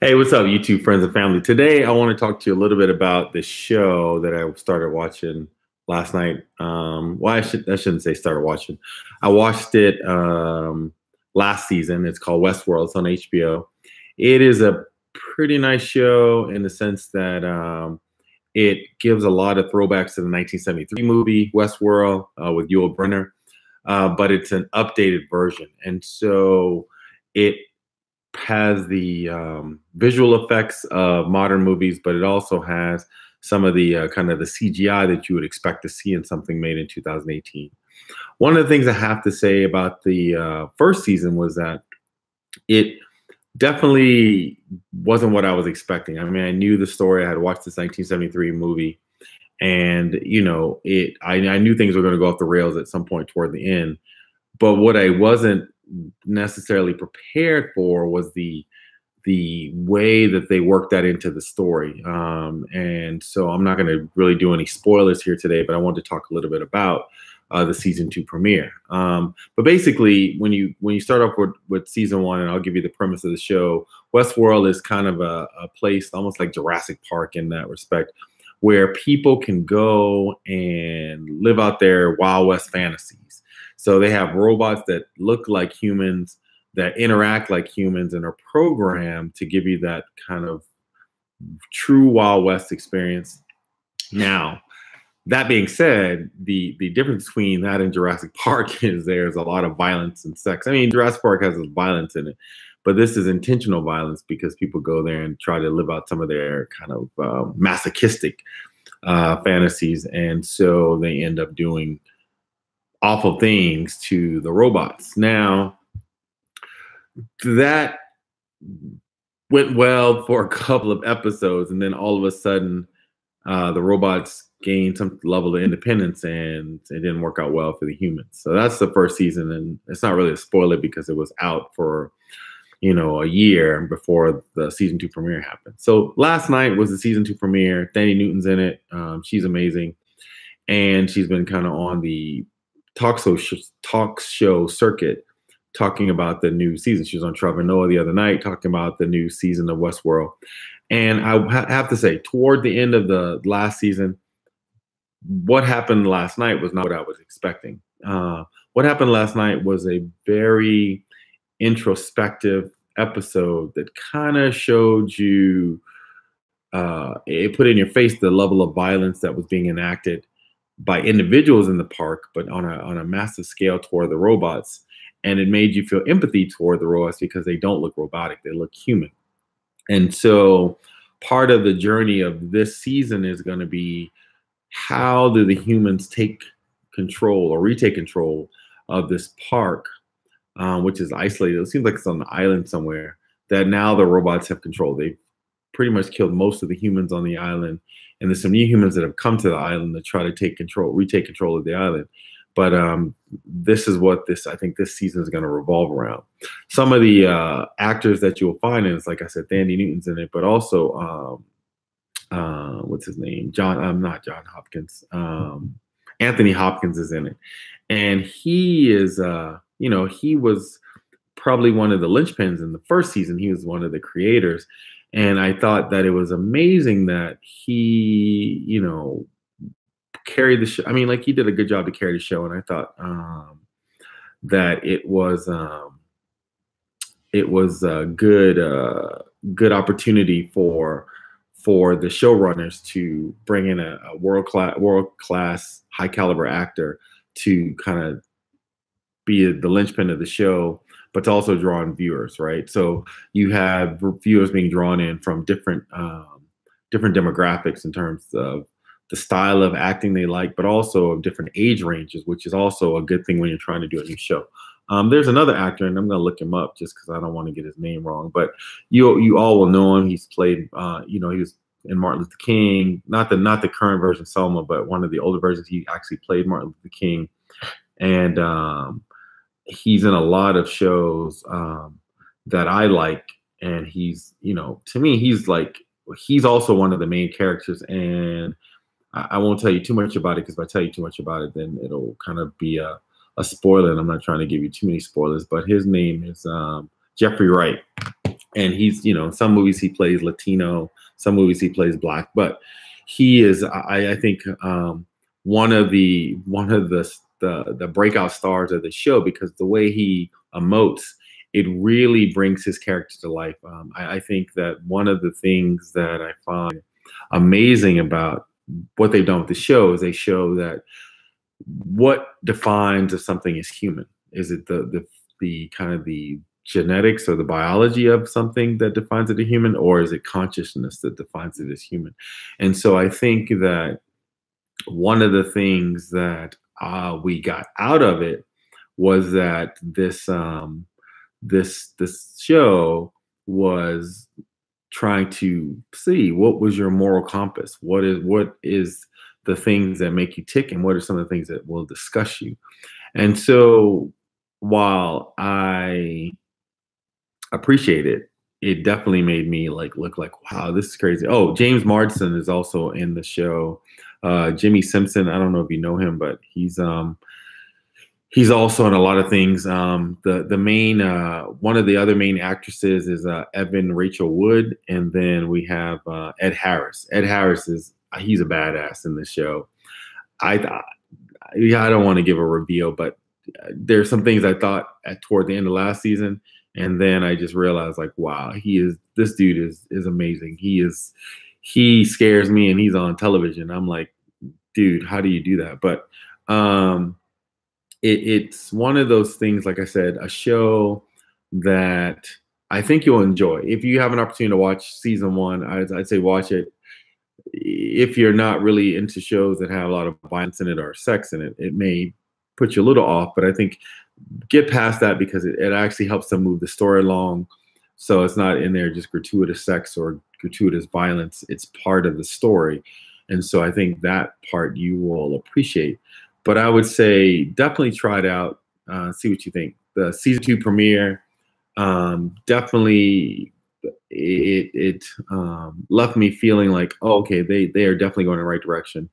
Hey, what's up, YouTube friends and family? Today, I want to talk to you a little bit about the show that I started watching last night. Well, I shouldn't say started watching. I watched it last season. It's called WestWorld. It's on HBO. It is a pretty nice show in the sense that it gives a lot of throwbacks to the 1973 movie Westworld with Yul Brynner, but it's an updated version, and so it has the visual effects of modern movies, but it also has some of the kind of the CGI that you would expect to see in something made in 2018. One of the things I have to say about the first season was that it definitely wasn't what I was expecting. I mean, I knew the story. I had watched this 1973 movie, and I knew things were going to go off the rails at some point toward the end. But what I wasn't necessarily prepared for was the way that they worked that into the story. And so I'm not going to really do any spoilers here today, but I wanted to talk a little bit about the season 2 premiere. But basically, when you start off with season 1, and I'll give you the premise of the show, Westworld is kind of a place almost like Jurassic Park in that respect, where people can go and live out their Wild West fantasies. So they have robots that look like humans, that interact like humans, and are programmed to give you that kind of true Wild West experience. Now, that being said, the difference between that and Jurassic Park is there's a lot of violence and sex. I mean, Jurassic Park has violence in it, but this is intentional violence because people go there and try to live out some of their kind of masochistic fantasies, and so they end up doing awful things to the robots. Now, that went well for a couple of episodes, and then all of a sudden, the robots gained some level of independence, and it didn't work out well for the humans. So that's the first season, and it's not really a spoiler because it was out for a year before the season 2 premiere happened. So last night was the season 2 premiere. Thandie Newton's in it. She's amazing, and she's been kind of on the talk show circuit talking about the new season. She was on Trevor Noah the other night talking about the new season of Westworld. And I have to say, toward the end of the last season, what happened last night was not what I was expecting. What happened last night was a very introspective episode that kind of showed you, it put in your face the level of violence that was being enacted by individuals in the park, but on a massive scale toward the robots. And it made you feel empathy toward the robots because they don't look robotic, they look human. And so part of the journey of this season is going to be, how do the humans take control or retake control of this park, which is isolated. It seems like it's on an island somewhere, that now the robots have control. They've pretty much killed most of the humans on the island, and there's some new humans that have come to the island to try to retake control of the island. But this is what I think this season is going to revolve around. Some of the actors that you'll find in, it's like I said, Thandie Newton's in it, but also what's his name? Not John Hopkins. Anthony Hopkins is in it, and he is, he was probably one of the linchpins in the first season. He was one of the creators. And I thought that it was amazing that he, carried the show. I mean, like, he did a good job to carry the show. And I thought that it was a good opportunity for the showrunners to bring in a world class, high caliber actor to kind of be the linchpin of the show, but to also draw in viewers, right? So you have viewers being drawn in from different demographics in terms of the style of acting they like, but also of different age ranges, which is also a good thing when you're trying to do a new show. There's another actor, and I'm going to look him up just because I don't want to get his name wrong, but you all will know him. He's played, he was in Martin Luther King, not the current version Selma, but one of the older versions. He actually played Martin Luther King, and he's in a lot of shows that I like, and he's, to me, he's also one of the main characters. And I won't tell you too much about it, because if I tell you too much about it, then it'll kind of be a spoiler, and I'm not trying to give you too many spoilers, but his name is Jeffrey Wright. and he's, you know, in some movies he plays Latino, some movies he plays Black, but he is, I think, one of the breakout stars of the show, because the way he emotes, it really brings his character to life. I think that one of the things that I find amazing about what they've done with the show is they show that what defines if something is human. Is it the kind of the genetics or the biology of something that defines it a human, or is it consciousness that defines it as human? And so I think that one of the things that we got out of it was that this show was trying to see what was your moral compass, what is the things that make you tick, and what are some of the things that will disgust you. And so while I appreciate it, it definitely made me like look like, wow, this is crazy. Oh, James Marsden is also in the show. Jimmy Simpson, I don't know if you know him, but he's also in a lot of things. The main one of the other main actresses is Evan Rachel Wood, and then we have Ed Harris. Ed Harris he's a badass in the show. I don't want to give a reveal, but there's some things I thought toward the end of last season, and then I just realized, like, wow, this dude is amazing. He scares me, and he's on television. I'm like, dude, how do you do that? But it's one of those things, like I said, a show that I think you'll enjoy. If you have an opportunity to watch season 1, I'd say watch it. If you're not really into shows that have a lot of violence in it or sex in it, it may put you a little off, but I think get past that, because it actually helps to move the story along. So it's not in there just gratuitous sex or gratuitous violence. It's part of the story. And so I think that part you will appreciate. But I would say definitely try it out, see what you think. The season 2 premiere, definitely it left me feeling like, oh, okay, they are definitely going in the right direction.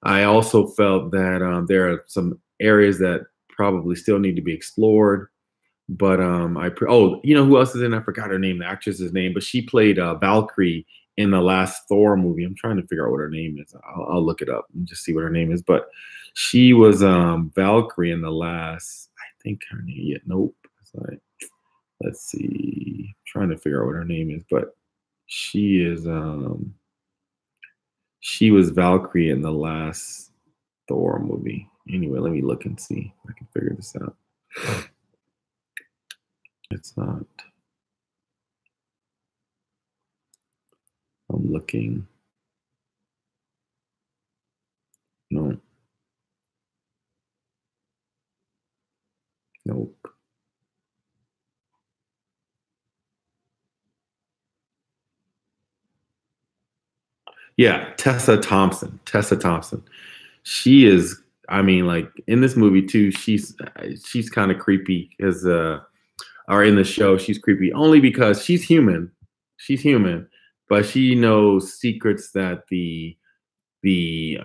I also felt that there are some areas that probably still need to be explored. But you know who else is in? I forgot her name, the actress's name, but she played Valkyrie in the last Thor movie. I'm trying to figure out what her name is. I'll look it up and just see what her name is. But she was Valkyrie in the last, I think her name. Yeah, nope. It's like, let's see. I'm trying to figure out what her name is, but she was Valkyrie in the last Thor movie. Anyway, let me look and see if I can figure this out. It's not. I'm looking. No. Nope. Yeah, Tessa Thompson. Tessa Thompson. She is, I mean, like in this movie too, she's kind of creepy or in the show, she's creepy only because she's human. She's human, but she knows secrets that the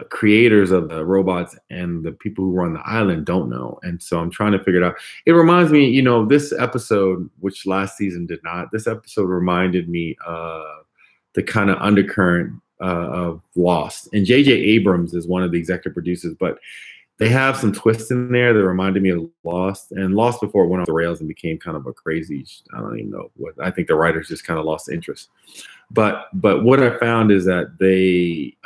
creators of the robots and the people who run the island don't know. And so I'm trying to figure it out. It reminds me, you know, this episode, which last season did not, this episode reminded me of the kind of undercurrent of Lost. And J.J. Abrams is one of the executive producers, but they have some twists in there that reminded me of Lost. And Lost before it went off the rails and became kind of a crazy, I don't even know what, I think the writers just kind of lost interest. But what I found is that they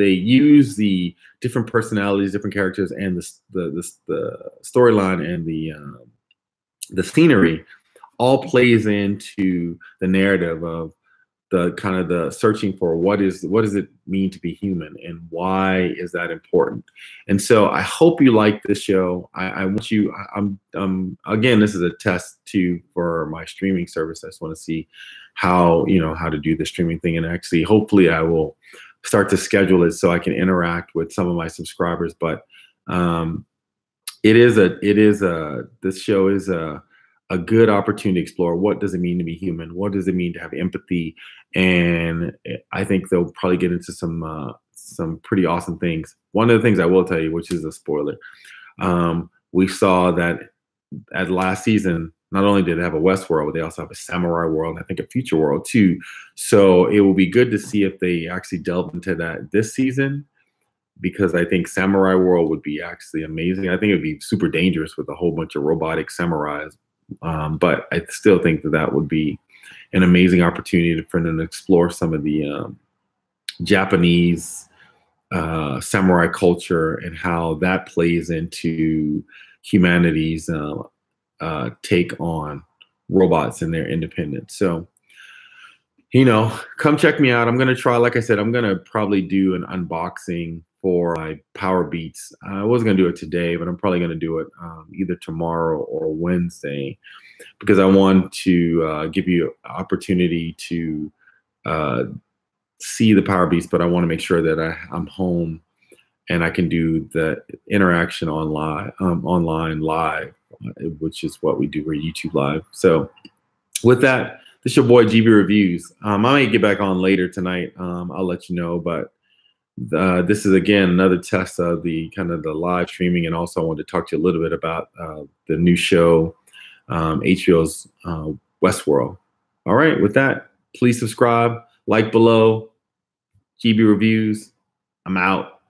use the different personalities, different characters, and the storyline and the scenery all plays into the narrative of the kind of the searching for what does it mean to be human, and why is that important. And so I hope you like this show. I want you, again, this is a test too for my streaming service. I just want to see how to do the streaming thing, and actually hopefully I will start to schedule it so I can interact with some of my subscribers. But this show is a good opportunity to explore what does it mean to be human, what does it mean to have empathy, and I think they'll probably get into some pretty awesome things. One of the things I will tell you, which is a spoiler, we saw that at last season not only did they have a WestWorld, but they also have a Samurai World, and I think a Future World too. So it will be good to see if they actually delve into that this season, because I think Samurai World would be actually amazing. I think it'd be super dangerous with a whole bunch of robotic samurais, but I still think that that would be an amazing opportunity for them to explore some of the Japanese samurai culture and how that plays into humanity's take on robots and their independence. So, you know, come check me out. I'm going to try, like I said, I'm going to probably do an unboxing for my Power Beats. I wasn't going to do it today, but I'm probably going to do it either tomorrow or Wednesday, because I want to give you an opportunity to see the Power Beats, but I want to make sure that I'm home and I can do the interaction online live, which is what we do. We're YouTube Live. So with that, this is your boy GB Reviews. I might get back on later tonight. I'll let you know, but this is again another test of the kind of the live streaming, and also I wanted to talk to you a little bit about the new show, HBO's WestWorld. All right, with that, please subscribe, like below. GB Reviews. I'm out.